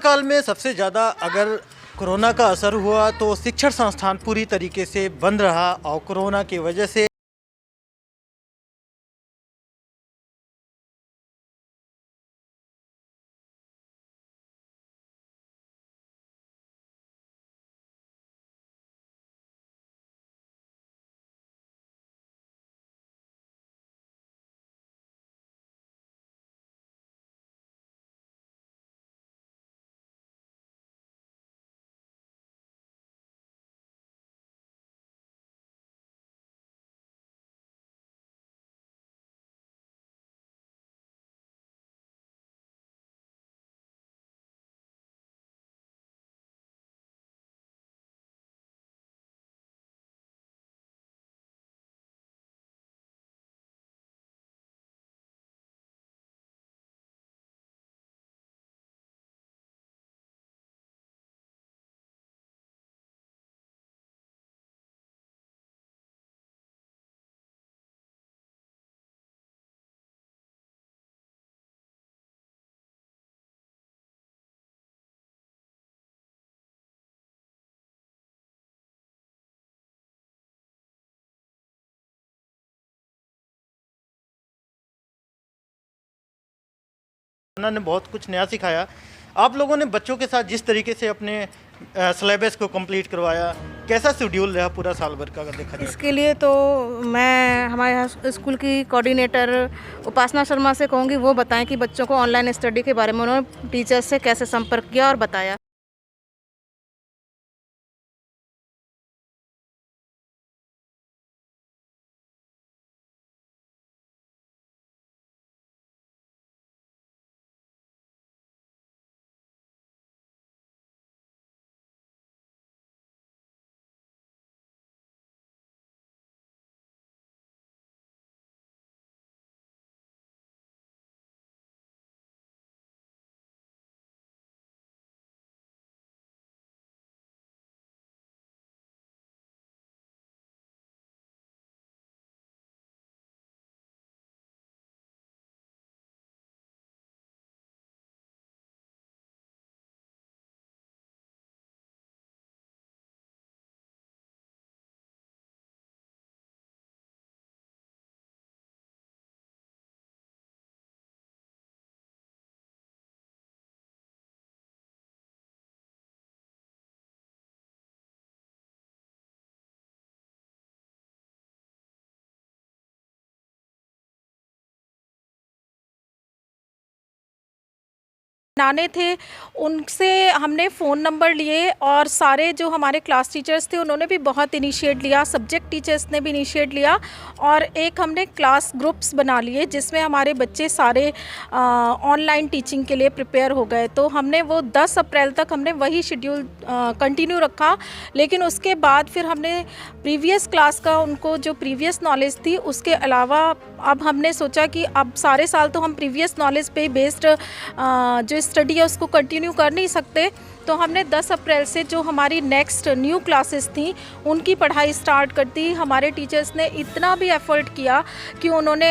काल में सबसे ज़्यादा अगर कोरोना का असर हुआ तो शिक्षण संस्थान पूरी तरीके से बंद रहा और कोरोना की वजह से उन्होंने बहुत कुछ नया सिखाया। आप लोगों ने बच्चों के साथ जिस तरीके से अपने सिलेबस को कंप्लीट करवाया, कैसा शेड्यूल रहा पूरा साल भर का अगर देखा जाए? इसके लिए तो मैं हमारे यहाँ स्कूल की कोऑर्डिनेटर उपासना शर्मा से कहूँगी वो बताएं कि बच्चों को ऑनलाइन स्टडी के बारे में उन्होंने टीचर्स से कैसे संपर्क किया और बताया। नाने थे उनसे हमने फ़ोन नंबर लिए और सारे जो हमारे क्लास टीचर्स थे उन्होंने भी बहुत इनिशिएट लिया, सब्जेक्ट टीचर्स ने भी इनिशिएट लिया और एक हमने क्लास ग्रुप्स बना लिए जिसमें हमारे बच्चे सारे ऑनलाइन टीचिंग के लिए प्रिपेयर हो गए। तो हमने वो 10 अप्रैल तक हमने वही शेड्यूल कंटिन्यू रखा, लेकिन उसके बाद फिर हमने प्रीवियस क्लास का उनको जो प्रीवियस नॉलेज थी उसके अलावा अब हमने सोचा कि अब सारे साल तो हम प्रीवियस नॉलेज पे बेस्ड जो स्टडी है उसको कंटिन्यू कर नहीं सकते, तो हमने 10 अप्रैल से जो हमारी नेक्स्ट न्यू क्लासेस थी उनकी पढ़ाई स्टार्ट कर दी। हमारे टीचर्स ने इतना भी एफर्ट किया कि उन्होंने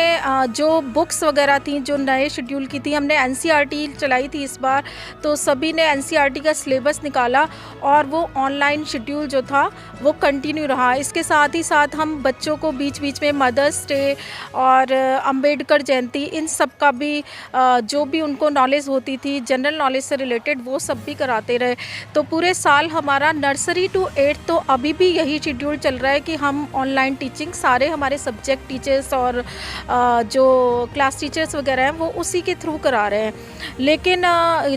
जो बुक्स वगैरह थी जो नए शेड्यूल की थी, हमने एनसीईआरटी चलाई थी इस बार, तो सभी ने एनसीईआरटी का सिलेबस निकाला और वो ऑनलाइन शेड्यूल जो था वो कंटिन्यू रहा। इसके साथ ही साथ हम बच्चों को बीच बीच में मदर्स डे और अंबेडकर जयंती इन सब का भी जो भी उनको नॉलेज होती थी जनरल नॉलेज से रिलेटेड वो सब भी कराते रहे। तो पूरे साल हमारा नर्सरी टू 8 तो अभी भी यही शेड्यूल चल रहा है कि हम ऑनलाइन टीचिंग सारे हमारे सब्जेक्ट टीचर्स और जो क्लास टीचर्स वगैरह हैं वो उसी के थ्रू करा रहे हैं। लेकिन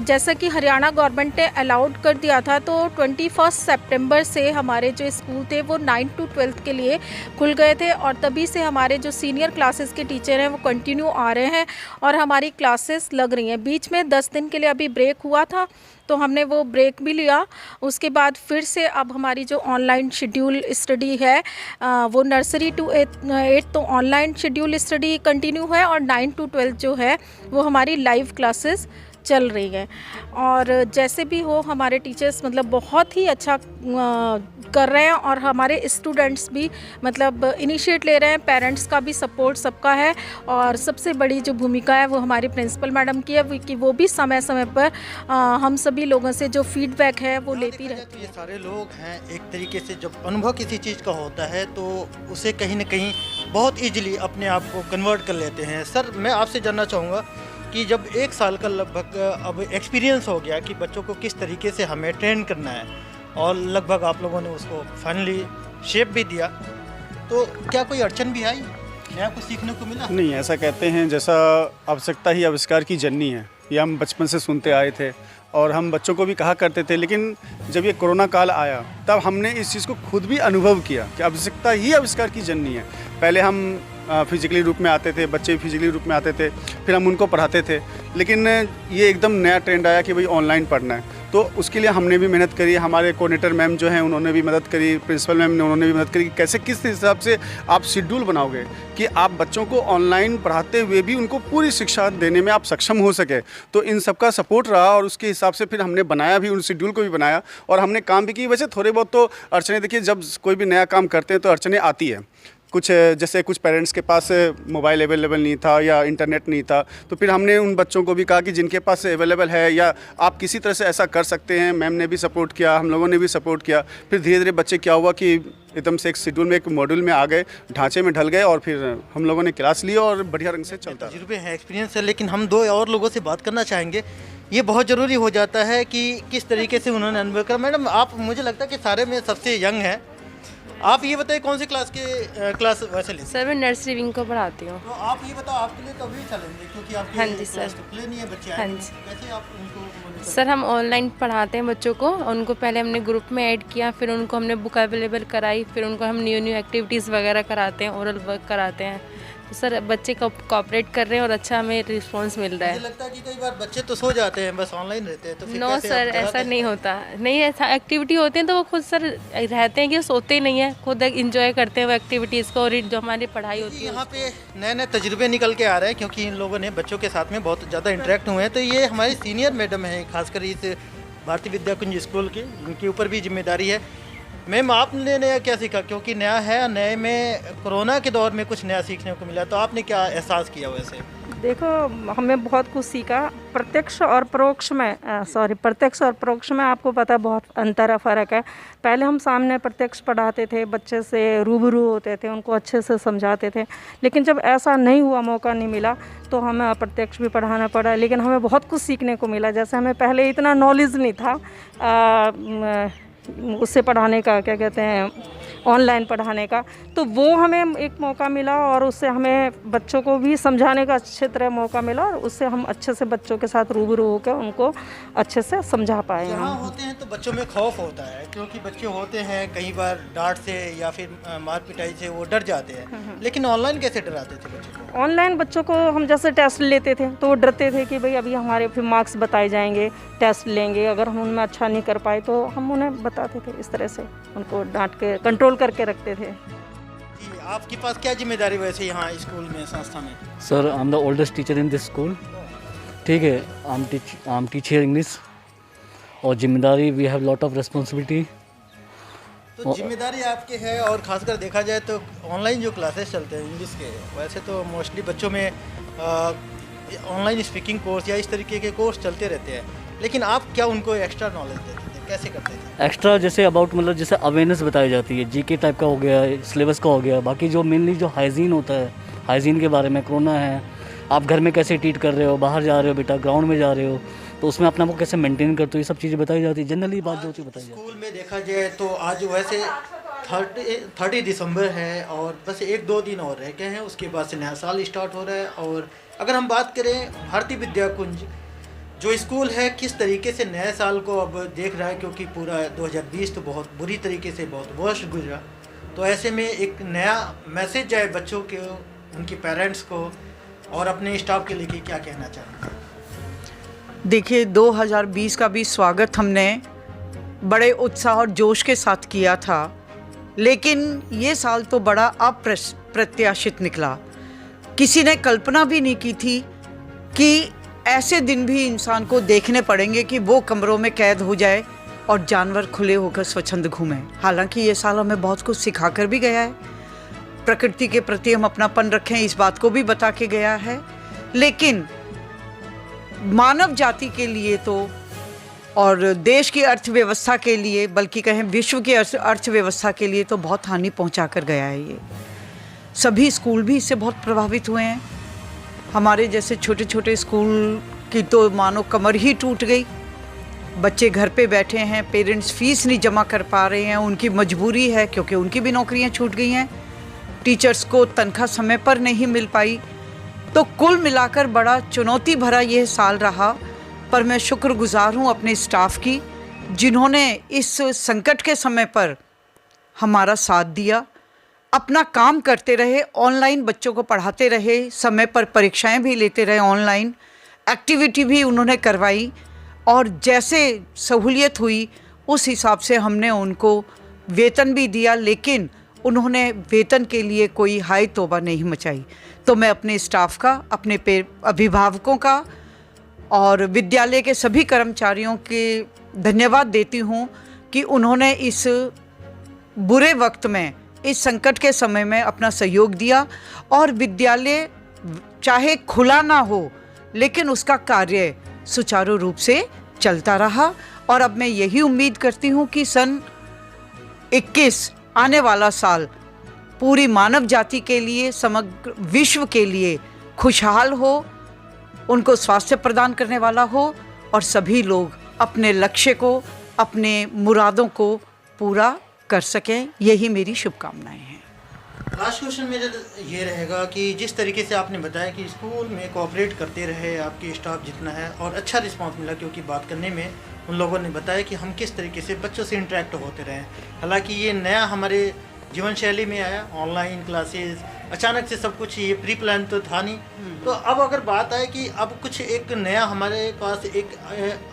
जैसा कि हरियाणा गवर्नमेंट ने अलाउड कर दिया था तो 21 सितंबर से हमारे जो स्कूल थे वो 9 to 12 के लिए खुल गए थे और तभी से हमारे जो सीनियर क्लासेस के टीचर हैं वो कंटिन्यू आ रहे हैं और हमारी क्लासेस लग रही हैं। बीच में 10 दिन के लिए अभी ब्रेक हुआ था तो हमने वो ब्रेक भी लिया, उसके बाद फिर से अब हमारी जो ऑनलाइन शेड्यूल स्टडी है वो नर्सरी टू 8 तो ऑनलाइन शेड्यूल स्टडी कंटिन्यू है और 9 to 12 जो है वो हमारी लाइव क्लासेस चल रही है। और जैसे भी हो हमारे टीचर्स मतलब बहुत ही अच्छा कर रहे हैं और हमारे स्टूडेंट्स भी मतलब इनिशिएट ले रहे हैं, पेरेंट्स का भी सपोर्ट सबका है। और सबसे बड़ी जो भूमिका है वो हमारी प्रिंसिपल मैडम की है कि वो भी समय समय पर हम सभी लोगों से जो फीडबैक है वो लेती रहती है। तो ये सारे लोग हैं एक तरीके से जब अनुभव किसी चीज़ का होता है तो उसे कहीं ना कहीं बहुत इजीली अपने आप को कन्वर्ट कर लेते हैं। सर मैं आपसे जानना चाहूँगा कि जब 1 साल का लगभग अब एक्सपीरियंस हो गया कि बच्चों को किस तरीके से हमें ट्रेन करना है और लगभग आप लोगों ने उसको फाइनली शेप भी दिया, तो क्या कोई अड़चन भी आई, नया कुछ सीखने को मिला? नहीं, ऐसा कहते हैं जैसा आवश्यकता ही आविष्कार की जननी है, ये हम बचपन से सुनते आए थे और हम बच्चों को भी कहा करते थे। लेकिन जब ये कोरोना काल आया तब हमने इस चीज़ को खुद भी अनुभव किया कि आवश्यकता ही आविष्कार की जननी है। पहले हम फिजिकली रूप में आते थे, बच्चे फिजिकली रूप में आते थे, फिर हम उनको पढ़ाते थे। लेकिन ये एकदम नया ट्रेंड आया कि भाई ऑनलाइन पढ़ना है, तो उसके लिए हमने भी मेहनत करी। हमारे कोऑर्डिनेटर मैम जो हैं उन्होंने भी मदद करी, प्रिंसिपल मैम ने उन्होंने भी मदद करी कि कैसे किस हिसाब से आप शेड्यूल बनाओगे कि आप बच्चों को ऑनलाइन पढ़ाते हुए भी उनको पूरी शिक्षा देने में आप सक्षम हो सके। तो इन सबका सपोर्ट रहा और उसके हिसाब से फिर हमने बनाया भी, उन शेड्यूल को भी बनाया और हमने काम भी की। वैसे थोड़े बहुत तो अड़चने, देखिए जब कोई भी नया काम करते हैं तो अड़चने आती है। कुछ जैसे कुछ पेरेंट्स के पास मोबाइल अवेलेबल नहीं था या इंटरनेट नहीं था, तो फिर हमने उन बच्चों को भी कहा कि जिनके पास अवेलेबल है या आप किसी तरह से ऐसा कर सकते हैं। मैम ने भी सपोर्ट किया, हम लोगों ने भी सपोर्ट किया। फिर धीरे धीरे बच्चे क्या हुआ कि एकदम से एक शेड्यूल में, एक मॉड्यूल में आ गए, ढांचे में ढल गए और फिर हम लोगों ने क्लास ली और बढ़िया रंग से चलता है। तजुर्बे हैं, एक्सपीरियंस है। लेकिन हम 2 और लोगों से बात करना चाहेंगे। ये बहुत ज़रूरी हो जाता है कि किस तरीके से उन्होंने अनुभव करा। मैडम आप, मुझे लगता है कि सारे में सबसे यंग हैं, आप ये बताइए कौन सी क्लास वैसे ली? सर मैं नर्सरी विंग को पढ़ाती हूँ। तो आप ये बताओ आपके लिए तो अभी चैलेंज है क्योंकि आपकी हाँ जी क्लास सर। तो खुले नहीं है, बच्चे हाँ आए जी। कैसे आप उनको सर हम ऑनलाइन पढ़ाते हैं बच्चों को। उनको पहले हमने ग्रुप में ऐड किया, फिर उनको हमने बुक अवेलेबल कराई, फिर उनको हम न्यू एक्टिविटीज़ वगैरह कराते हैं, ओरल वर्क कराते हैं। तो सर बच्चे कोऑपरेट कर रहे हैं और अच्छा हमें रिस्पांस मिल रहा मुझे है। लगता है कि कई बार बच्चे तो सो जाते हैं, बस ऑनलाइन रहते हैं, तो फिर नो कैसे सर, आप ऐसा जगाते नहीं होता। नहीं, ऐसा एक्टिविटी होते हैं तो वो खुद सर रहते हैं कि सोते ही नहीं है, खुद इंजॉय करते हैं वो एक्टिविटीज़ को और जो हमारी पढ़ाई होती हैं? है। यहाँ पे नए नए तजुर्बे निकल के आ रहे हैं क्योंकि इन लोगों ने बच्चों के साथ में बहुत ज़्यादा इंटरेक्ट हुए हैं। तो ये हमारी सीनियर मैडम हैं, खासकर इस भारतीय विद्या कुंज स्कूल की, उनके ऊपर भी जिम्मेदारी है। मैम आपने नया क्या सीखा, क्योंकि नया है, नए में कोरोना के दौर में कुछ नया सीखने को मिला, तो आपने क्या एहसास किया वैसे? देखो हमें बहुत कुछ सीखा। प्रत्यक्ष और परोक्ष में आपको पता है बहुत अंतर है, फ़र्क है। पहले हम सामने प्रत्यक्ष पढ़ाते थे, बच्चे से रूबरू होते थे, उनको अच्छे से समझाते थे। लेकिन जब ऐसा नहीं हुआ, मौका नहीं मिला, तो हमें अप्रत्यक्ष भी पढ़ाना पड़ा। लेकिन हमें बहुत कुछ सीखने को मिला। जैसे हमें पहले इतना नॉलेज नहीं था उससे पढ़ाने का, क्या कहते हैं, ऑनलाइन पढ़ाने का, तो वो हमें एक मौका मिला और उससे हमें बच्चों को भी समझाने का अच्छे तरह मौका मिला और उससे हम अच्छे से बच्चों के साथ रूबरू होकर उनको अच्छे से समझा पाए। जहाँ होते हैं तो बच्चों में खौफ होता है, क्योंकि बच्चे होते हैं कई बार डांट से या फिर मार पिटाई से वो डर जाते हैं। लेकिन ऑनलाइन कैसे डराते थे बच्चों को? ऑनलाइन बच्चों को हम जैसे टेस्ट लेते थे तो वो डरते थे कि भाई अभी हमारे फिर मार्क्स बताए जाएंगे, टेस्ट लेंगे, अगर हम उनमें अच्छा नहीं कर पाए तो हम उन्हें बताते थे। इस तरह से उनको डांट के कंट्रोल करके रखते थे। जी, आपके पास क्या जिम्मेदारी वैसे यहाँ स्कूल में, संस्था में? Sir, I'm the oldest teacher in this school. ठीक है, I'm teach here English. और जिम्मेदारी we have lot of responsibility. तो जिम्मेदारी आपके है, और खासकर देखा जाए तो ऑनलाइन जो क्लासेस चलते हैं इंग्लिश के, वैसे तो मोस्टली बच्चों में ऑनलाइन स्पीकिंग कोर्स या इस तरीके के कोर्स चलते रहते हैं, लेकिन आप क्या उनको एक्स्ट्रा नॉलेज देते थे, कैसे करते थे? एक्स्ट्रा जैसे अबाउट मतलब जैसे अवेयरनेस बताई जाती है, जीके टाइप का हो गया, सिलेबस का हो गया, बाकी जो मेनली जो हाइजीन होता है, हाइजीन के बारे में, कोरोना है, आप घर में कैसे ट्रीट कर रहे हो, बाहर जा रहे हो बेटा, ग्राउंड में जा रहे हो, तो उसमें अपने आप को कैसे मेंटेन करते हो, ये सब चीज़ें बताई जाती है। जनरली बात जो होती है बताई जाती है। स्कूल में देखा जाए तो आज वैसे 30 दिसंबर है और बस 1-2 दिन और रह गए हैं, उसके बाद से नया साल स्टार्ट हो रहा है। और अगर हम बात करें भारतीय विद्या कुंज जो स्कूल है, किस तरीके से नए साल को अब देख रहा है, क्योंकि पूरा 2020 तो बहुत बुरी तरीके से बहुत वर्ष गुजरा, तो ऐसे में एक नया मैसेज जाए बच्चों के, उनके पेरेंट्स को और अपने स्टाफ के लिए क्या कहना चाहते हैं? देखिए 2020 का भी स्वागत हमने बड़े उत्साह और जोश के साथ किया था, लेकिन ये साल तो बड़ा अप्रत्याशित निकला। किसी ने कल्पना भी नहीं की थी कि ऐसे दिन भी इंसान को देखने पड़ेंगे कि वो कमरों में कैद हो जाए और जानवर खुले होकर स्वच्छंद घूमें। हालांकि ये साल हमें बहुत कुछ सिखा कर भी गया है, प्रकृति के प्रति हम अपनापन रखें इस बात को भी बता के गया है, लेकिन मानव जाति के लिए तो और देश की अर्थव्यवस्था के लिए, बल्कि कहें विश्व की अर्थव्यवस्था के लिए तो बहुत हानि पहुंचा कर गया है ये। सभी स्कूल भी इससे बहुत प्रभावित हुए हैं। हमारे जैसे छोटे छोटे स्कूल की तो मानो कमर ही टूट गई। बच्चे घर पे बैठे हैं, पेरेंट्स फीस नहीं जमा कर पा रहे हैं, उनकी मजबूरी है क्योंकि उनकी भी नौकरियां छूट गई हैं, टीचर्स को तनख्वाह समय पर नहीं मिल पाई। तो कुल मिलाकर बड़ा चुनौती भरा यह साल रहा, पर मैं शुक्रगुजार हूँ अपने स्टाफ की जिन्होंने इस संकट के समय पर हमारा साथ दिया, अपना काम करते रहे, ऑनलाइन बच्चों को पढ़ाते रहे, समय पर परीक्षाएं भी लेते रहे, ऑनलाइन एक्टिविटी भी उन्होंने करवाई और जैसे सहूलियत हुई उस हिसाब से हमने उनको वेतन भी दिया, लेकिन उन्होंने वेतन के लिए कोई हाय तौबा नहीं मचाई। तो मैं अपने स्टाफ का, अपने अभिभावकों का और विद्यालय के सभी कर्मचारियों के धन्यवाद देती हूँ कि उन्होंने इस बुरे वक्त में, इस संकट के समय में अपना सहयोग दिया और विद्यालय चाहे खुला ना हो लेकिन उसका कार्य सुचारू रूप से चलता रहा। और अब मैं यही उम्मीद करती हूँ कि सन 21 आने वाला साल पूरी मानव जाति के लिए, समग्र विश्व के लिए खुशहाल हो, उनको स्वास्थ्य प्रदान करने वाला हो और सभी लोग अपने लक्ष्य को, अपने मुरादों को पूरा कर सकें। यही मेरी शुभकामनाएं हैं। लास्ट क्वेश्चन मेरा ये रहेगा कि जिस तरीके से आपने बताया कि स्कूल में कोऑपरेट करते रहे आपके स्टाफ जितना है और अच्छा रिस्पांस मिला, क्योंकि बात करने में उन लोगों ने बताया कि हम किस तरीके से बच्चों से इंटरेक्ट होते रहे। हालांकि ये नया हमारे जीवन शैली में आया, ऑनलाइन क्लासेस, अचानक से सब कुछ, ये प्री प्लान तो था नहीं। तो अब अगर बात आए कि अब कुछ एक नया हमारे पास एक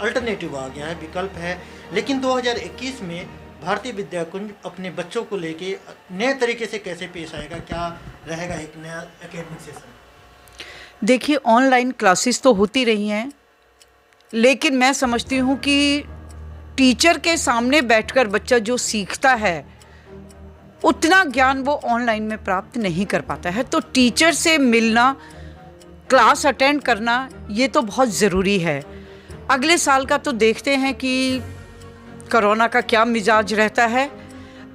अल्टरनेटिव आ गया है, विकल्प है, लेकिन 2021 में भारतीय विद्याकुंज अपने बच्चों को लेके नए तरीके से कैसे पेश आएगा, क्या रहेगा एक नया एकेडमिक सेशन? देखिए, ऑनलाइन क्लासेस तो होती रही हैं, लेकिन मैं समझती हूँ कि टीचर के सामने बैठकर बच्चा जो सीखता है उतना ज्ञान वो ऑनलाइन में प्राप्त नहीं कर पाता है। तो टीचर से मिलना, क्लास अटेंड करना, ये तो बहुत ज़रूरी है। अगले साल का तो देखते हैं कि कोरोना का क्या मिजाज रहता है।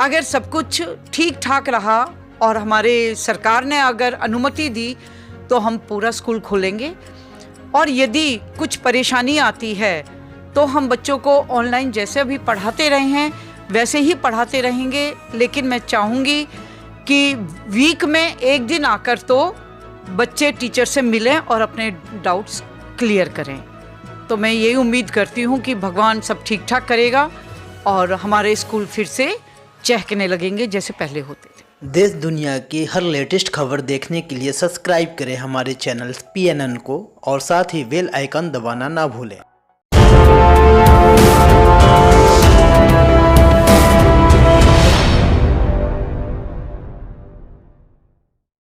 अगर सब कुछ ठीक ठाक रहा और हमारे सरकार ने अगर अनुमति दी तो हम पूरा स्कूल खोलेंगे, और यदि कुछ परेशानी आती है तो हम बच्चों को ऑनलाइन जैसे अभी पढ़ाते रहे हैं वैसे ही पढ़ाते रहेंगे। लेकिन मैं चाहूँगी कि वीक में एक दिन आकर तो बच्चे टीचर से मिलें और अपने डाउट्स क्लियर करें। तो मैं यही उम्मीद करती हूँ कि भगवान सब ठीक ठाक करेगा और हमारे स्कूल फिर से चहकने लगेंगे जैसे पहले होते थे। देश दुनिया की हर लेटेस्ट खबर देखने के लिए सब्सक्राइब करें हमारे चैनल PNN को और साथ ही बेल आइकन दबाना ना भूलें।